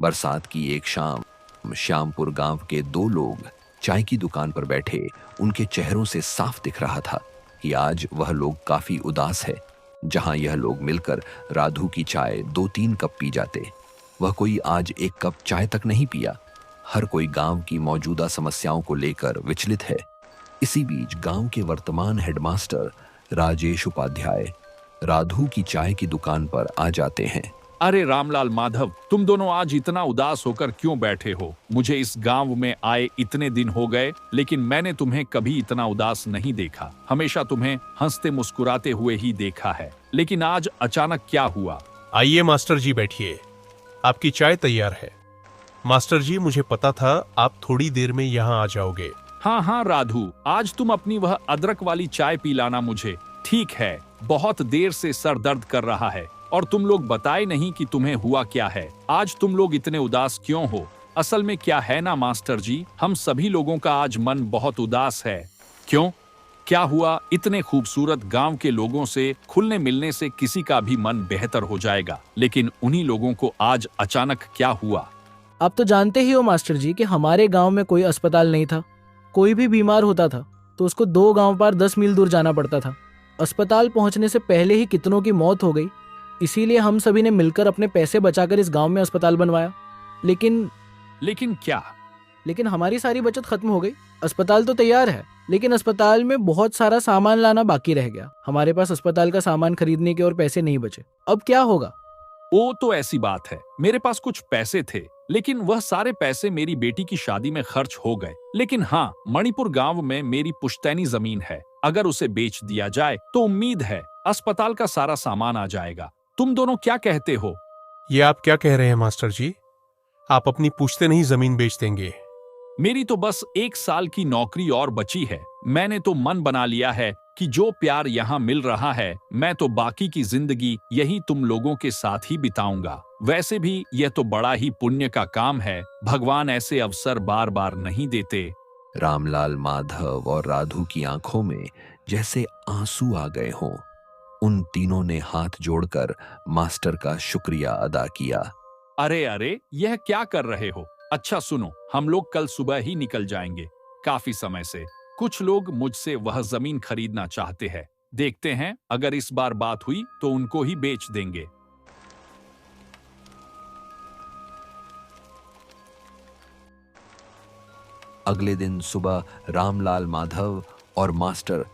बरसात की एक शाम श्यामपुर गांव के दो लोग चाय की दुकान पर बैठे। उनके चेहरों से साफ दिख रहा था कि आज वह लोग काफी उदास है। जहां यह लोग मिलकर राधु की चाय 2-3 कप पी जाते, वह कोई आज एक कप चाय तक नहीं पिया। हर कोई गांव की मौजूदा समस्याओं को लेकर विचलित है। इसी बीच गांव के वर्तमान हेडमास्टर राजेश उपाध्याय राधु की चाय की दुकान पर आ जाते हैं। अरे रामलाल माधव, तुम दोनों आज इतना उदास होकर क्यों बैठे हो? मुझे इस गांव में आए इतने दिन हो गए, लेकिन मैंने तुम्हें कभी इतना उदास नहीं देखा। हमेशा तुम्हें हंसते मुस्कुराते हुए ही देखा है, लेकिन आज अचानक क्या हुआ? आइए मास्टर जी, बैठिए। आपकी चाय तैयार है। मास्टर जी, मुझे पता था आप थोड़ी देर में यहाँ आ जाओगे। हाँ हाँ राधु, आज तुम अपनी वह अदरक वाली चाय पिलाना मुझे। ठीक है, बहुत देर से सर दर्द कर रहा है और तुम लोग बताए नहीं कि तुम्हें हुआ क्या है। आज तुम लोग इतने उदास क्यों हो? असल में क्या है ना मास्टर जी, हम सभी लोगों का आज मन बहुत उदास है। क्यों? क्या हुआ? इतने खूबसूरत गांव के लोगों से खुलने मिलने से किसी का भी मन बेहतर हो जाएगा, लेकिन उन्हीं लोगों को आज अचानक क्या हुआ? आप तो जानते ही हो मास्टर जी कि हमारे गांव में कोई अस्पताल नहीं था। कोई भी बीमार होता था तो उसको 2 गांव पार 10 मील दूर जाना पड़ता था। अस्पताल पहुंचने से पहले ही कितनों की मौत हो गई। इसीलिए हम सभी ने मिलकर अपने पैसे बचाकर इस गांव में अस्पताल बनवाया। लेकिन क्या? लेकिन हमारी सारी बचत खत्म हो गई। अस्पताल तो तैयार है, लेकिन अस्पताल में बहुत सारा सामान लाना बाकी रह गया। हमारे पास अस्पताल का सामान खरीदने के और पैसे नहीं बचे। अब क्या होगा? वो तो ऐसी बात है, मेरे पास कुछ पैसे थे, लेकिन वह सारे पैसे मेरी बेटी की शादी में खर्च हो गए। लेकिन हाँ, मणिपुर गांव में मेरी पुश्तैनी जमीन है। अगर उसे बेच दिया जाए तो उम्मीद है अस्पताल का सारा सामान आ जाएगा। तुम दोनों क्या कहते हो? ये आप क्या कह रहे हैं मास्टर जी? आप अपनी पूछते नहीं जमीन बेच देंगे? मेरी तो बस 1 साल की नौकरी और बची है। मैंने तो मन बना लिया है कि जो प्यार यहाँ मिल रहा है, मैं तो बाकी की जिंदगी यही तुम लोगों के साथ ही बिताऊंगा। वैसे भी यह तो बड़ा ही पुण्य का काम है। भगवान ऐसे अवसर बार बार नहीं देते। रामलाल माधव और राधु की आंखों में जैसे आंसू आ गए हों। उन तीनों ने हाथ जोड़कर मास्टर का शुक्रिया अदा किया। अरे अरे, यह क्या कर रहे हो? अच्छा सुनो, हम लोग कल सुबह ही निकल जाएंगे। काफी समय से कुछ लोग मुझसे वह जमीन खरीदना चाहते हैं। देखते हैं, अगर इस बार बात हुई तो उनको ही बेच देंगे। अगले दिन सुबह रामलाल माधव और मास्टर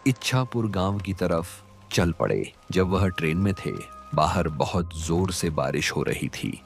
इच्छापुर गांव की तरफ चल पड़े। जब वह ट्रेन में थे, बाहर बहुत जोर से बारिश हो रही थी।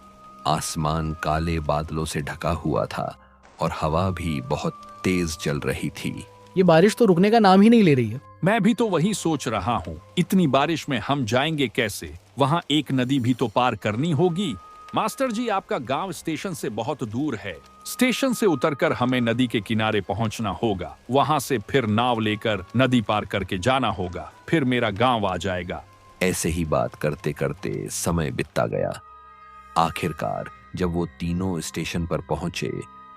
आसमान काले बादलों से ढका हुआ था और हवा भी बहुत तेज चल रही थी। ये बारिश तो रुकने का नाम ही नहीं ले रही है। मैं भी तो वही सोच रहा हूँ, इतनी बारिश में हम जाएंगे कैसे? वहाँ एक नदी भी तो पार करनी होगी। मास्टर जी, आपका गांव स्टेशन से बहुत दूर है। स्टेशन से उतरकर हमें नदी के किनारे पहुंचना होगा। वहां से फिर नाव लेकर नदी पार करके जाना होगा। फिर मेरा गांव आ जाएगा। ऐसे ही बात करते करते समय बीतता गया। आखिरकार जब वो तीनों स्टेशन पर पहुंचे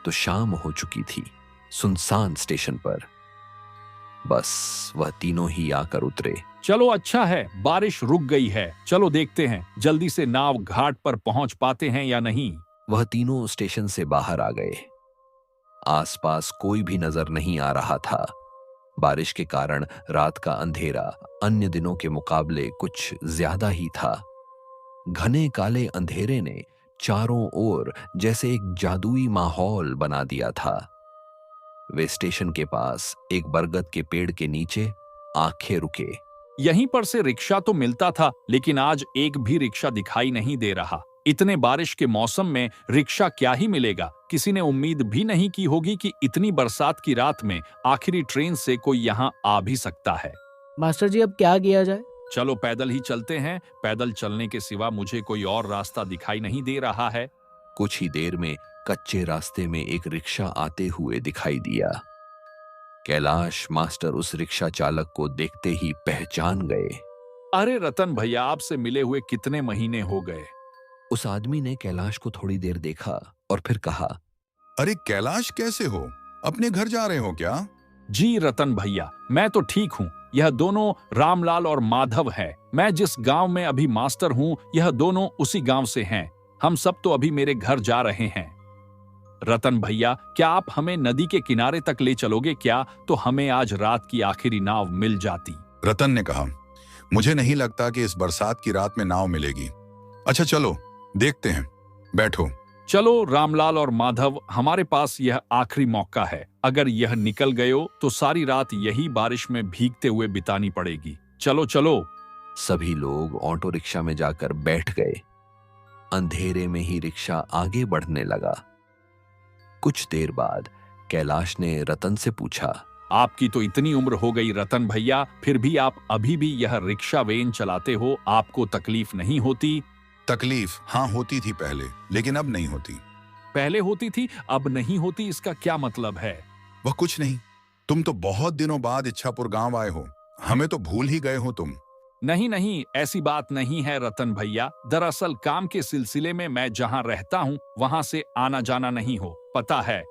तो शाम हो चुकी थी। सुनसान स्टेशन पर बस वह तीनों ही आकर उतरे। चलो अच्छा है, बारिश रुक गई है। चलो देखते हैं जल्दी से नाव घाट पर पहुंच पाते हैं या नहीं। वह तीनों स्टेशन से बाहर आ गए। आसपास कोई भी नजर नहीं आ रहा था। बारिश के कारण रात का अंधेरा अन्य दिनों के मुकाबले कुछ ज्यादा ही था। घने काले अंधेरे ने चारों ओर जैसे एक जादुई माहौल बना दिया था। वे स्टेशन के पास एक बरगद के पेड़ के नीचे आंखें रुके। यहीं पर से रिक्शा तो मिलता था, लेकिन आज एक भी रिक्शा दिखाई नहीं दे रहा। इतने बारिश के मौसम में रिक्शा क्या ही मिलेगा? किसी ने उम्मीद भी नहीं की होगी कि इतनी बरसात की रात में आखिरी ट्रेन से कोई यहाँ आ भी सकता है। मास्टर जी, अब क्या किया जाए? चलो पैदल ही चलते हैं। पैदल चलने के सिवा मुझे कोई और रास्ता दिखाई नहीं दे रहा है। कुछ ही देर में कच्चे रास्ते में एक रिक्शा आते हुए दिखाई दिया। कैलाश मास्टर उस रिक्शा चालक को देखते ही पहचान गए। अरे रतन भैया, आपसे मिले हुए कितने महीने हो गए। उस आदमी ने कैलाश को थोड़ी देर देखा और फिर कहा, अरे कैलाश, कैसे हो? अपने घर जा रहे हो क्या? जी रतन भैया, मैं तो ठीक हूँ। यह दोनों रामलाल और माधव हैं। मैं जिस गांव में अभी मास्टर हूँ, यह दोनों उसी गांव से हैं। हम सब तो अभी मेरे घर जा रहे हैं। रतन भैया, क्या आप हमें नदी के किनारे तक ले चलोगे क्या? तो हमें आज रात की आखिरी नाव मिल जाती। रतन ने कहा, मुझे नहीं लगता कि इस बरसात की रात में नाव मिलेगी। अच्छा चलो देखते हैं, बैठो। चलो रामलाल और माधव, हमारे पास यह आखिरी मौका है। अगर यह निकल गए तो सारी रात यही बारिश में भीगते हुए बितानी पड़ेगी। चलो चलो। सभी लोग ऑटो रिक्शा में जाकर बैठ गए। अंधेरे में ही रिक्शा आगे बढ़ने लगा। कुछ देर बाद कैलाश ने रतन से पूछा, आपकी तो इतनी उम्र हो गई रतन भैया, फिर भी आप अभी भी यह रिक्शा वैन चलाते हो, आपको तकलीफ नहीं होती? तकलीफ हाँ होती थी पहले, लेकिन अब नहीं होती। पहले होती थी, अब नहीं होती, इसका क्या मतलब है? वह कुछ नहीं, तुम तो बहुत दिनों बाद इच्छापुर गांव आए हो, हमें तो भूल ही गए हो तुम। नहीं नहीं, ऐसी बात नहीं है रतन भैया। दरअसल काम के सिलसिले में मैं जहाँ रहता हूँ वहाँ से आना जाना नहीं हो, पता है।